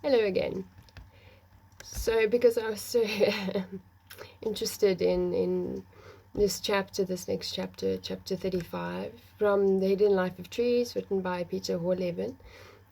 Hello again. So because I was so interested in this next chapter, chapter 35, from The Hidden Life of Trees, written by Peter Wohlleben,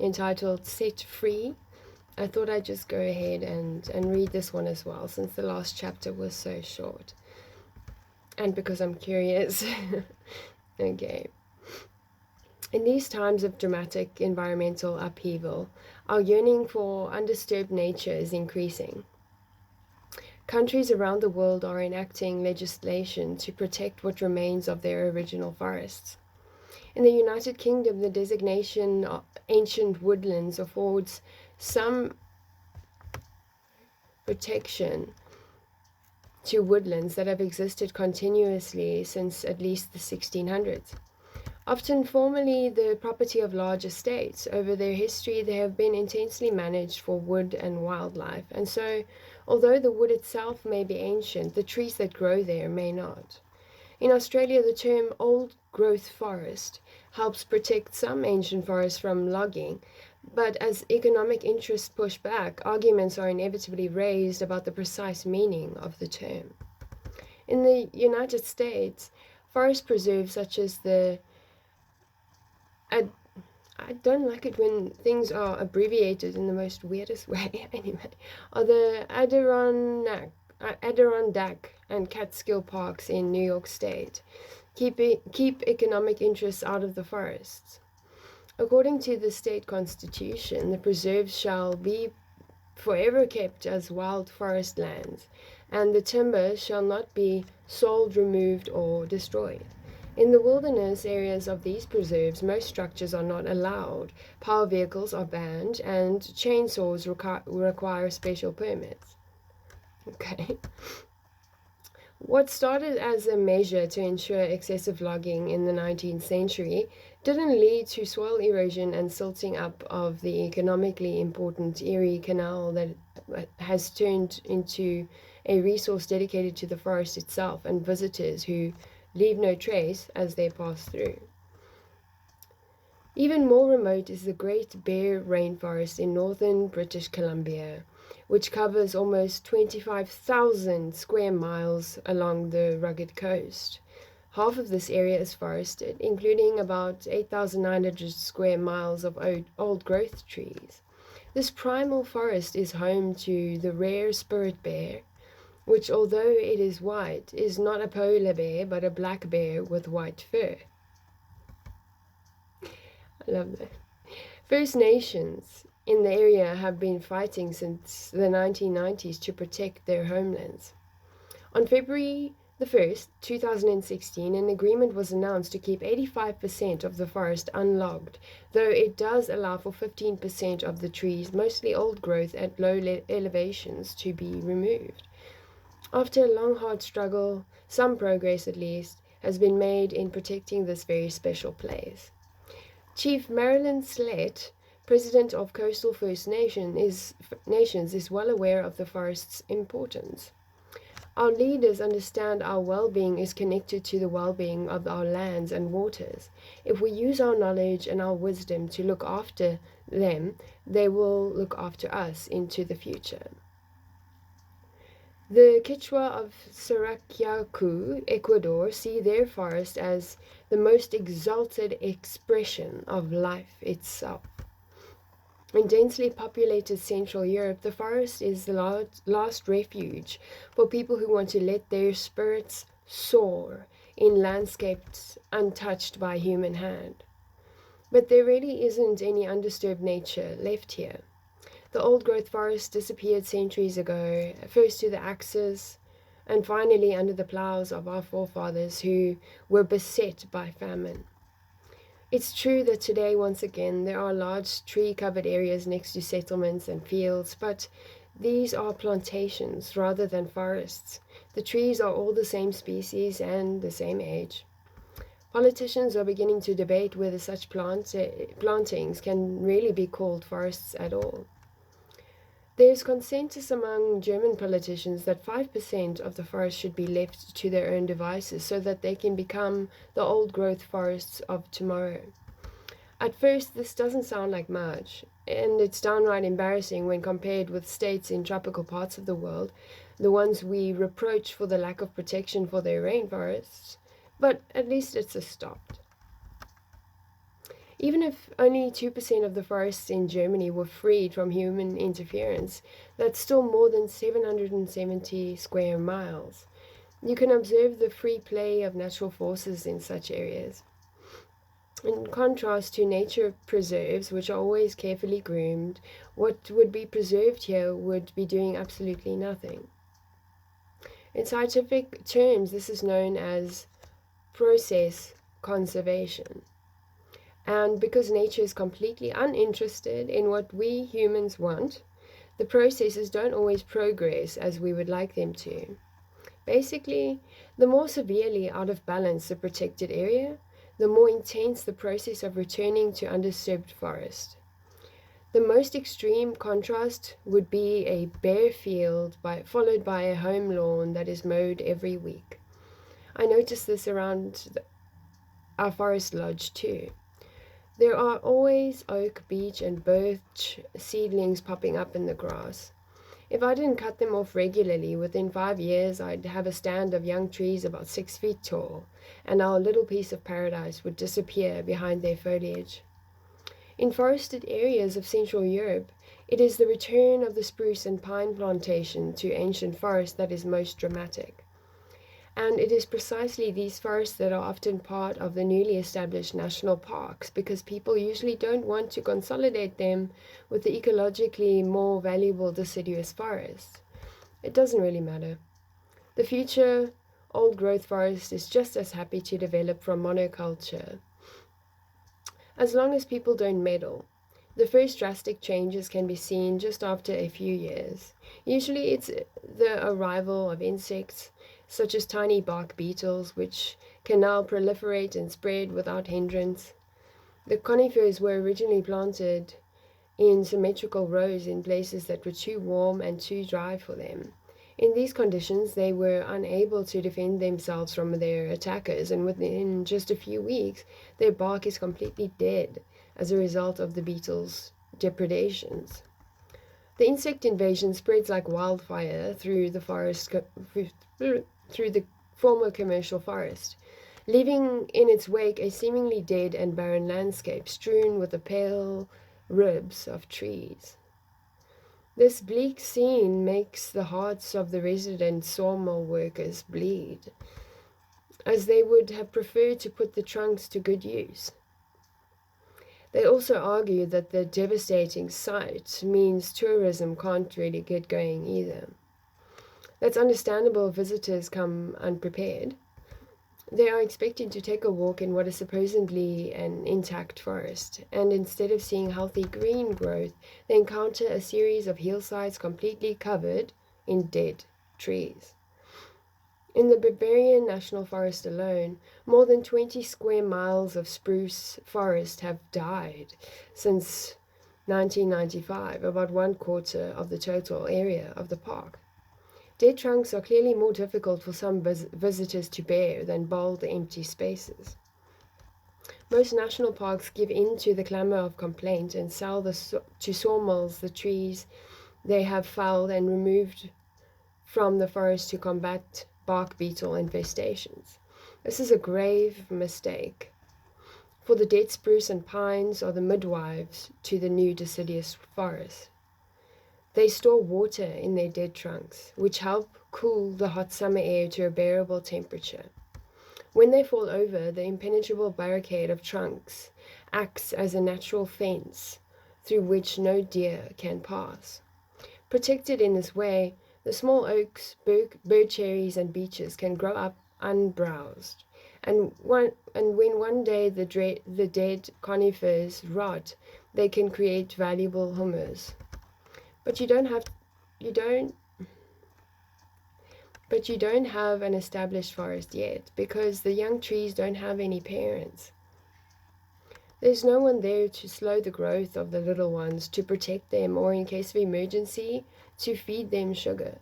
entitled Set Free, I thought I'd just go ahead and read this one as well, since the last chapter was so short. And because I'm curious. Okay. In these times of dramatic environmental upheaval, our yearning for undisturbed nature is increasing. Countries around the world are enacting legislation to protect what remains of their original forests. In the United Kingdom, the designation of ancient woodlands affords some protection to woodlands that have existed continuously since at least the 1600s. Often formerly the property of large estates, over their history they have been intensely managed for wood and wildlife, and so, although the wood itself may be ancient, the trees that grow there may not. In Australia, the term old-growth forest helps protect some ancient forests from logging, but as economic interests push back, arguments are inevitably raised about the precise meaning of the term. In the United States, forest preserves such as I don't like it when things are abbreviated in the most weirdest way, anyway, are the Adirondack and Catskill Parks in New York State. Keep economic interests out of the forests. According to the state constitution, the preserves shall be forever kept as wild forest lands, and the timber shall not be sold, removed, or destroyed. In the wilderness areas of these preserves, most structures are not allowed, power vehicles are banned, and chainsaws require special permits. Okay. What started as a measure to ensure excessive logging in the 19th century didn't lead to soil erosion and silting up of the economically important Erie Canal that has turned into a resource dedicated to the forest itself and visitors who leave no trace as they pass through. Even more remote is the Great Bear Rainforest in northern British Columbia, which covers almost 25,000 square miles along the rugged coast. Half of this area is forested, including about 8,900 square miles of old-growth trees. This primal forest is home to the rare spirit bear, which, although it is white, is not a polar bear but a black bear with white fur. I love that. First Nations in the area have been fighting since the 1990s to protect their homelands. On February the 1st, 2016, an agreement was announced to keep 85% of the forest unlogged, though it does allow for 15% of the trees, mostly old growth at low elevations, to be removed. After a long, hard struggle, some progress at least has been made in protecting this very special place. Chief Marilyn Slett, president of Coastal First Nations, is well aware of the forest's importance. Our leaders understand our well-being is connected to the well-being of our lands and waters. If we use our knowledge and our wisdom to look after them, they will look after us into the future. The Quechua of Sarayaku, Ecuador, see their forest as the most exalted expression of life itself. In densely populated Central Europe, the forest is the last refuge for people who want to let their spirits soar in landscapes untouched by human hand. But there really isn't any undisturbed nature left here. The old-growth forest disappeared centuries ago, first to the axes, and finally under the plows of our forefathers who were beset by famine. It's true that today, once again, there are large tree-covered areas next to settlements and fields, but these are plantations rather than forests. The trees are all the same species and the same age. Politicians are beginning to debate whether such plantings can really be called forests at all. There's consensus among German politicians that 5% of the forest should be left to their own devices so that they can become the old-growth forests of tomorrow. At first, this doesn't sound like much. and it's downright embarrassing when compared with states in tropical parts of the world, the ones we reproach for the lack of protection for their rainforests, but at least it's a start. Even if only 2% of the forests in Germany were freed from human interference, that's still more than 770 square miles. You can observe the free play of natural forces in such areas. In contrast to nature preserves, which are always carefully groomed, what would be preserved here would be doing absolutely nothing. In scientific terms, this is known as process conservation. And because nature is completely uninterested in what we humans want, the processes don't always progress as we would like them to. Basically, the more severely out of balance the protected area, the more intense the process of returning to undisturbed forest. The most extreme contrast would be a bare field followed by a home lawn that is mowed every week. I noticed this around our forest lodge too. There are always oak, beech, and birch seedlings popping up in the grass. If I didn't cut them off regularly, within 5 years I'd have a stand of young trees about 6 feet tall, and our little piece of paradise would disappear behind their foliage. In forested areas of Central Europe, it is the return of the spruce and pine plantation to ancient forest that is most dramatic. And it is precisely these forests that are often part of the newly established national parks, because people usually don't want to consolidate them with the ecologically more valuable deciduous forests. It doesn't really matter. The future old-growth forest is just as happy to develop from monoculture, as long as people don't meddle. The first drastic changes can be seen just after a few years. Usually it's the arrival of insects, such as tiny bark beetles, which can now proliferate and spread without hindrance. The conifers were originally planted in symmetrical rows in places that were too warm and too dry for them. In these conditions, they were unable to defend themselves from their attackers, and within just a few weeks, their bark is completely dead as a result of the beetles' depredations. The insect invasion spreads like wildfire through the former commercial forest, leaving in its wake a seemingly dead and barren landscape strewn with the pale ribs of trees. This bleak scene makes the hearts of the resident sawmill workers bleed, as they would have preferred to put the trunks to good use. They also argue that the devastating sight means tourism can't really get going either. That's understandable if visitors come unprepared. They are expected to take a walk in what is supposedly an intact forest, and instead of seeing healthy green growth, they encounter a series of hillsides completely covered in dead trees. In the Bavarian National Forest alone, more than 20 square miles of spruce forest have died since 1995, about 1/4 of the total area of the park. Dead trunks are clearly more difficult for some visitors to bear than bald, empty spaces. Most national parks give in to the clamor of complaint and sell to sawmills the trees they have felled and removed from the forest to combat bark beetle infestations. This is a grave mistake, for the dead spruce and pines are the midwives to the new deciduous forest. They store water in their dead trunks, which help cool the hot summer air to a bearable temperature. When they fall over, the impenetrable barricade of trunks acts as a natural fence through which no deer can pass. Protected in this way, the small oaks, bird cherries, and beeches can grow up unbrowsed. And when one day the dead conifers rot, they can create valuable humus. But you don't have an established forest yet, because the young trees don't have any parents. There's no one there to slow the growth of the little ones, to protect them, or in case of emergency, to feed them sugar.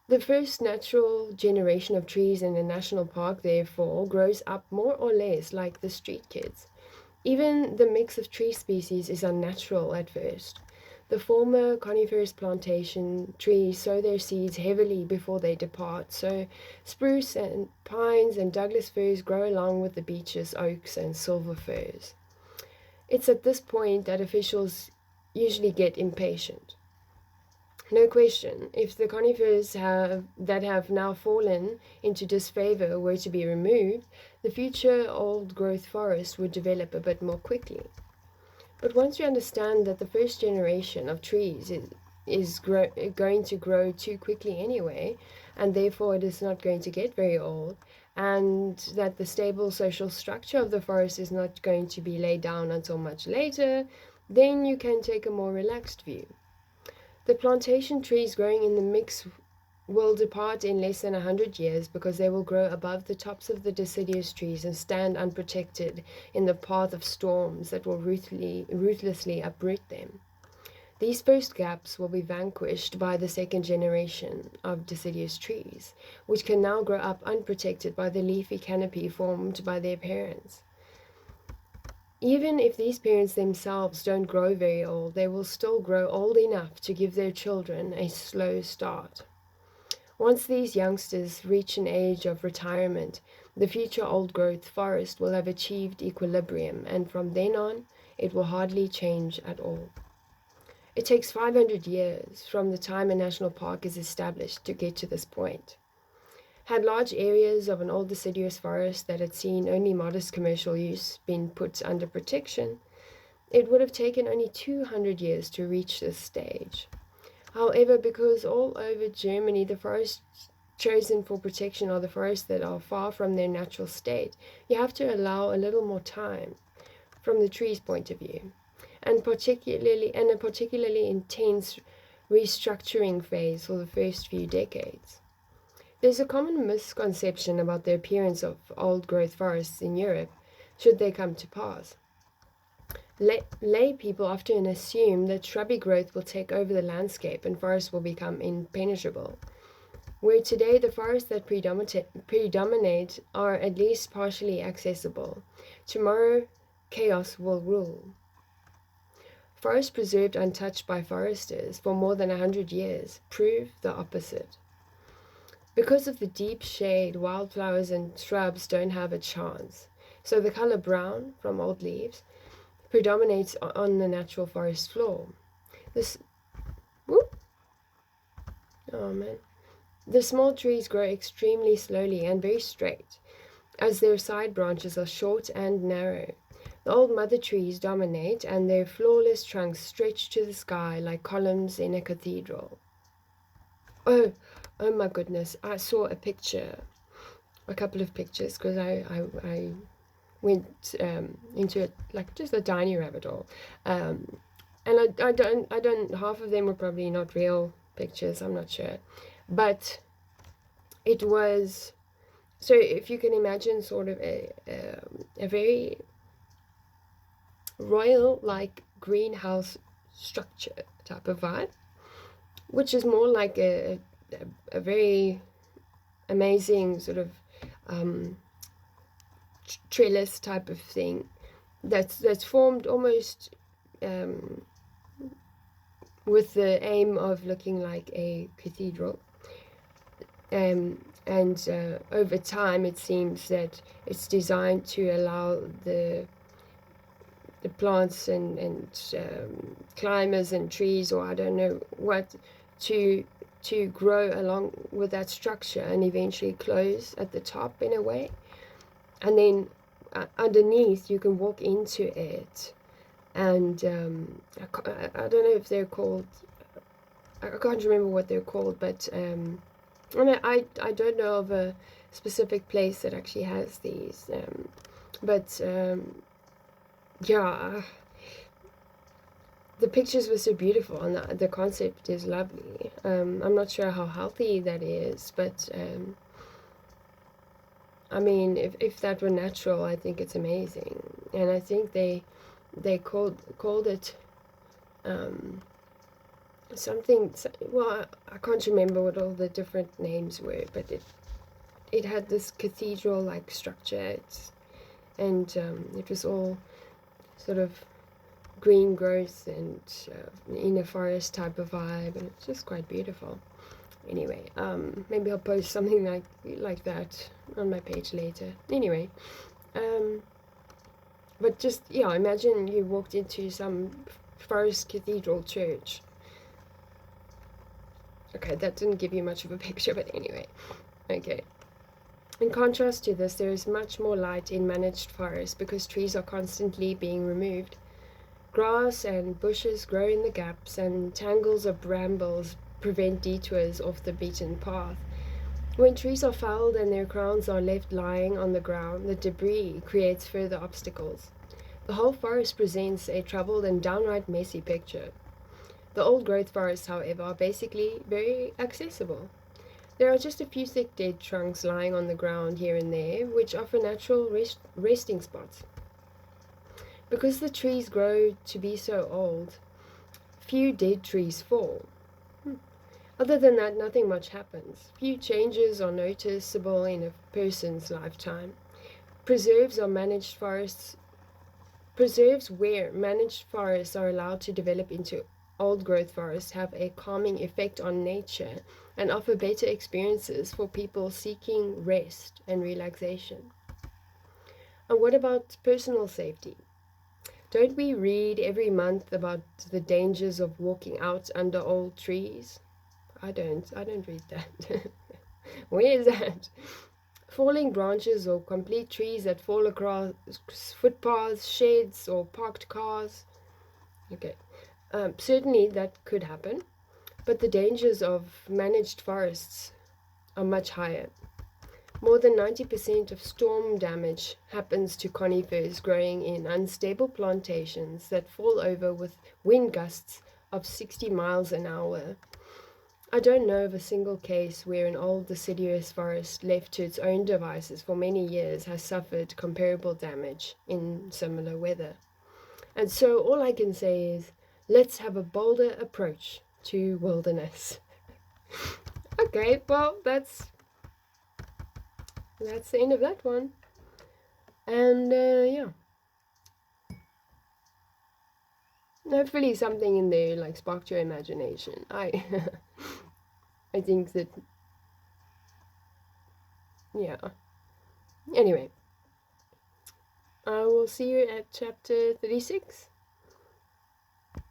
The first natural generation of trees in a national park, therefore, grows up more or less like the street kids. Even the mix of tree species is unnatural at first. The former coniferous plantation trees sow their seeds heavily before they depart, so spruce and pines and Douglas firs grow along with the beeches, oaks, and silver firs. It's at this point that officials usually get impatient. No question, if the conifers that have now fallen into disfavor were to be removed, the future old-growth forest would develop a bit more quickly. But once you understand that the first generation of trees is going to grow too quickly anyway, and therefore it is not going to get very old, and that the stable social structure of the forest is not going to be laid down until much later, then you can take a more relaxed view. The plantation trees growing in the mix will depart in less than 100 years because they will grow above the tops of the deciduous trees and stand unprotected in the path of storms that will ruthlessly uproot them. These first gaps will be vanquished by the second generation of deciduous trees, which can now grow up unprotected by the leafy canopy formed by their parents. Even if these parents themselves don't grow very old, they will still grow old enough to give their children a slow start. Once these youngsters reach an age of retirement, the future old-growth forest will have achieved equilibrium, and from then on, it will hardly change at all. It takes 500 years from the time a national park is established to get to this point. Had large areas of an old deciduous forest that had seen only modest commercial use been put under protection, it would have taken only 200 years to reach this stage. However, because all over Germany the forests chosen for protection are the forests that are far from their natural state, you have to allow a little more time from the tree's point of view, and a particularly intense restructuring phase for the first few decades. There's a common misconception about the appearance of old-growth forests in Europe, should they come to pass. Lay people often assume that shrubby growth will take over the landscape and forests will become impenetrable, where today the forests that predominate are at least partially accessible. Tomorrow, chaos will rule. Forests preserved untouched by foresters for more than 100 years prove the opposite. Because of the deep shade, wildflowers and shrubs don't have a chance, so the color brown from old leaves predominates on the natural forest floor. The small trees grow extremely slowly and very straight, as their side branches are short and narrow. The old mother trees dominate, and their flawless trunks stretch to the sky like columns in a cathedral. Oh my goodness, I saw a couple of pictures, because I went into it like just a tiny rabbit hole, and I don't half of them were probably not real pictures, I'm not sure, but it was, so if you can imagine sort of a very royal like greenhouse structure type of vibe, which is more like a very amazing sort of trellis type of thing that's formed almost with the aim of looking like a cathedral, and over time it seems that it's designed to allow the plants and climbers and trees, or I don't know what, to grow along with that structure and eventually close at the top in a way, and then underneath you can walk into it, and I don't know if they're called, I can't remember what they're called, but I don't know of a specific place that actually has these, but yeah, the pictures were so beautiful, and the concept is lovely. I'm not sure how healthy that is, but I mean, if that were natural, I think it's amazing. And I think they called it something. Well, I can't remember what all the different names were, but it had this cathedral-like structure, and it was all sort of green growth and in a forest type of vibe, and it's just quite beautiful. Anyway, maybe I'll post something like that on my page later. Anyway, but just, yeah, imagine you walked into some forest cathedral church. Okay, that didn't give you much of a picture, but anyway. Okay. In contrast to this, there is much more light in managed forests because trees are constantly being removed. Grass and bushes grow in the gaps, and tangles of brambles prevent detours off the beaten path. When trees are felled and their crowns are left lying on the ground, the debris creates further obstacles. The whole forest presents a troubled and downright messy picture. The old-growth forests, however, are basically very accessible. There are just a few thick dead trunks lying on the ground here and there, which offer natural resting spots. Because the trees grow to be so old, few dead trees fall. Other than that, nothing much happens. Few changes are noticeable in a person's lifetime. Preserves where managed forests are allowed to develop into old-growth forests have a calming effect on nature and offer better experiences for people seeking rest and relaxation. And what about personal safety? Don't we read every month about the dangers of walking out under old trees? I don't read that. Where is that? Falling branches or complete trees that fall across footpaths, sheds, or parked cars. Okay, certainly that could happen, but the dangers of managed forests are much higher. More than 90% of storm damage happens to conifers growing in unstable plantations that fall over with wind gusts of 60 miles an hour. I don't know of a single case where an old deciduous forest left to its own devices for many years has suffered comparable damage in similar weather. And so all I can say is, let's have a bolder approach to wilderness. Okay, well, that's the end of that one. And yeah, hopefully something in there like sparked your imagination. I I think that, yeah. Anyway, I will see you at chapter 36.